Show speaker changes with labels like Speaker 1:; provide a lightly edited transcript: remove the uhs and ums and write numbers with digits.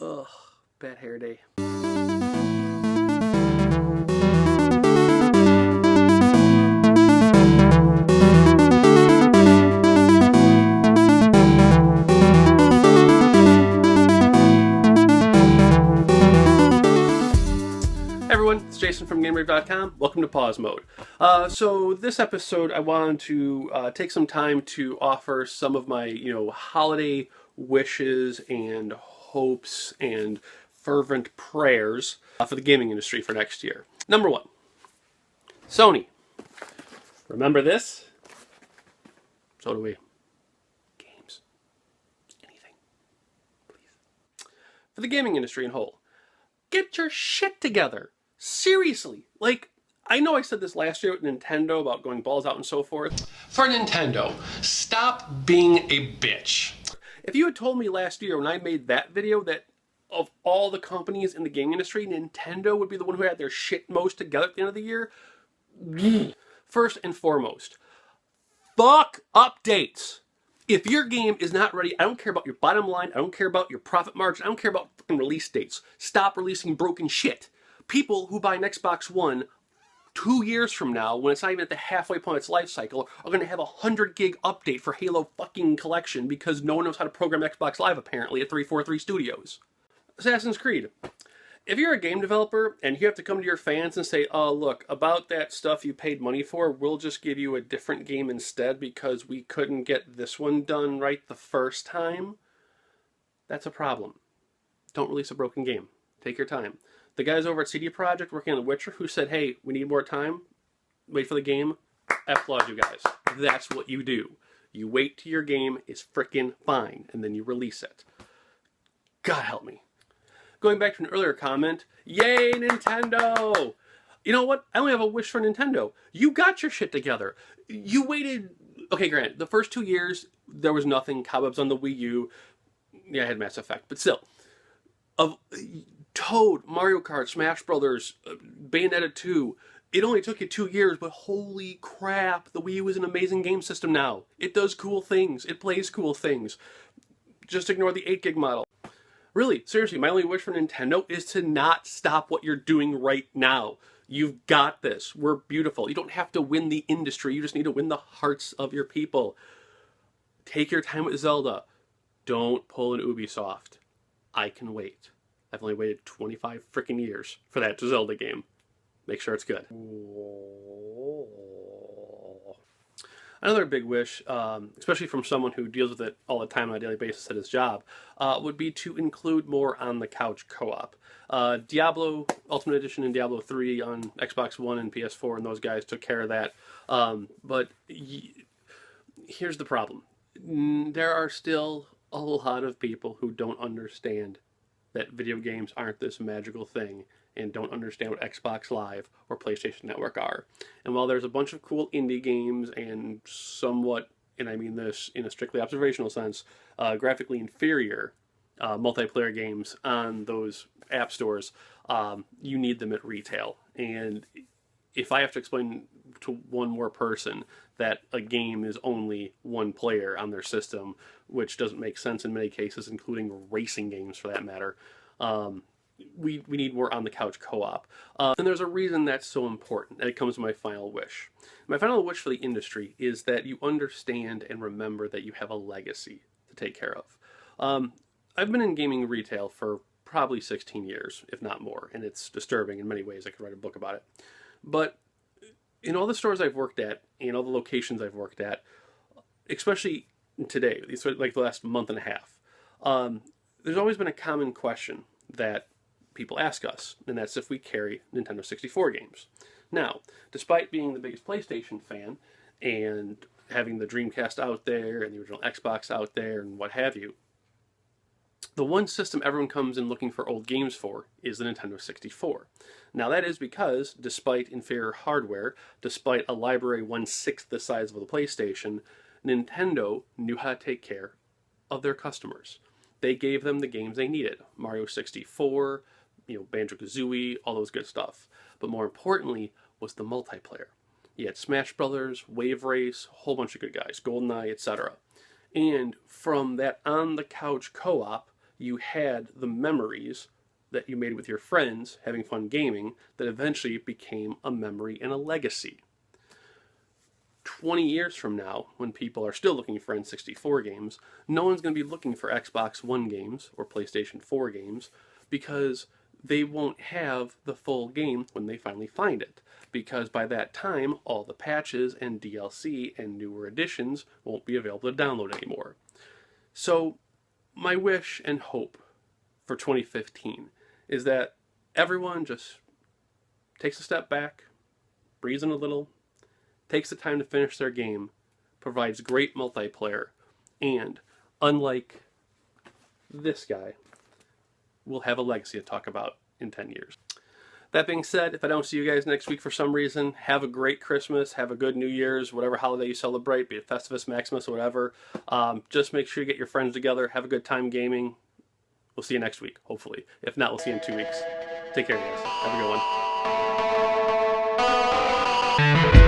Speaker 1: Ugh, bad hair day. Everyone, it's Jason from GameRaveTV. Welcome to Pause Mode. So this episode, I wanted to take some time to offer some of my, holiday wishes and hopes and fervent prayers for the gaming industry for next year. Number one, Sony. Remember this? So do we. Games. Anything. Please. For the gaming industry in whole, get your shit together. Seriously, I know I said this last year with Nintendo about going balls out and so forth. For Nintendo, stop being a bitch. If you had told me last year when I made that video that of all the companies in the gaming industry, Nintendo would be the one who had their shit most together at the end of the year, first and foremost, fuck updates. If your game is not ready, I don't care about your bottom line, I don't care about your profit margin, I don't care about fucking release dates. Stop releasing broken shit. People who buy an Xbox One 2 years from now, when it's not even at the halfway point of its life cycle, are going to have a 100 gig update for Halo fucking Collection because no one knows how to program Xbox Live apparently at 343 Studios. Assassin's Creed. If you're a game developer and you have to come to your fans and say, oh look, about that stuff you paid money for, we'll just give you a different game instead because we couldn't get this one done right the first time, that's a problem. Don't release a broken game. Take your time. The guys over at CD Projekt working on The Witcher who said, hey, we need more time, wait for the game, I applaud you guys. That's what you do. You wait till your game is frickin' fine, and then you release it. God help me. Going back to an earlier comment, yay, Nintendo! You know what? I only have a wish for Nintendo. You got your shit together. You waited, okay, granted, the first 2 years, there was nothing, cobwebs on the Wii U. Yeah, I had Mass Effect, but still. Of Toad, Mario Kart, Smash Brothers, Bayonetta 2. It only took you 2 years, but holy crap, the Wii U is an amazing game system now. It does cool things. It plays cool things. Just ignore the 8 gig model. Really, seriously, my only wish for Nintendo is to not stop what you're doing right now. You've got this. We're beautiful. You don't have to win the industry. You just need to win the hearts of your people. Take your time with Zelda. Don't pull an Ubisoft. I can wait. I've only waited 25 freaking years for that Zelda game. Make sure it's good. Another big wish, especially from someone who deals with it all the time on a daily basis at his job, would be to include more on-the-couch co-op. Diablo Ultimate Edition and Diablo 3 on Xbox One and PS4, and those guys took care of that. But here's the problem. There are still a lot of people who don't understand that video games aren't this magical thing and don't understand what Xbox Live or PlayStation Network are. And while there's a bunch of cool indie games and somewhat, and I mean this in a strictly observational sense, graphically inferior multiplayer games on those app stores, you need them at retail. And if I have to explain to one more person that a game is only one player on their system, which doesn't make sense in many cases, including racing games for that matter, we need more on-the-couch co-op. And there's a reason that's so important, and it comes to my final wish. My final wish for the industry is that you understand and remember that you have a legacy to take care of. I've been in gaming retail for probably 16 years, if not more, and it's disturbing in many ways. I could write a book about it. But in all the stores I've worked at, in all the locations I've worked at, especially today, like the last month and a half, there's always been a common question that people ask us, and that's if we carry Nintendo 64 games. Now, despite being the biggest PlayStation fan and having the Dreamcast out there and the original Xbox out there and what have you, the one system everyone comes in looking for old games for is the Nintendo 64. Now that is because, despite inferior hardware, despite a library 1/6 the size of the PlayStation, Nintendo knew how to take care of their customers. They gave them the games they needed. Mario 64, Banjo-Kazooie, all those good stuff. But more importantly was the multiplayer. You had Smash Brothers, Wave Race, a whole bunch of good guys, GoldenEye, etc. And from that on-the-couch co-op, you had the memories that you made with your friends having fun gaming that eventually became a memory and a legacy. 20 years from now, when people are still looking for N64 games, no one's going to be looking for Xbox One games or PlayStation 4 games because they won't have the full game when they finally find it. Because by that time, all the patches and DLC and newer editions won't be available to download anymore. So, my wish and hope for 2015 is that everyone just takes a step back, breathes in a little, takes the time to finish their game, provides great multiplayer, and, unlike this guy, will have a legacy to talk about in 10 years. That being said, if I don't see you guys next week for some reason, have a great Christmas, have a good New Year's, whatever holiday you celebrate, be it Festivus, Maximus, or whatever. Just make sure you get your friends together, have a good time gaming. We'll see you next week, hopefully. If not, we'll see you in 2 weeks. Take care, guys. Have a good one.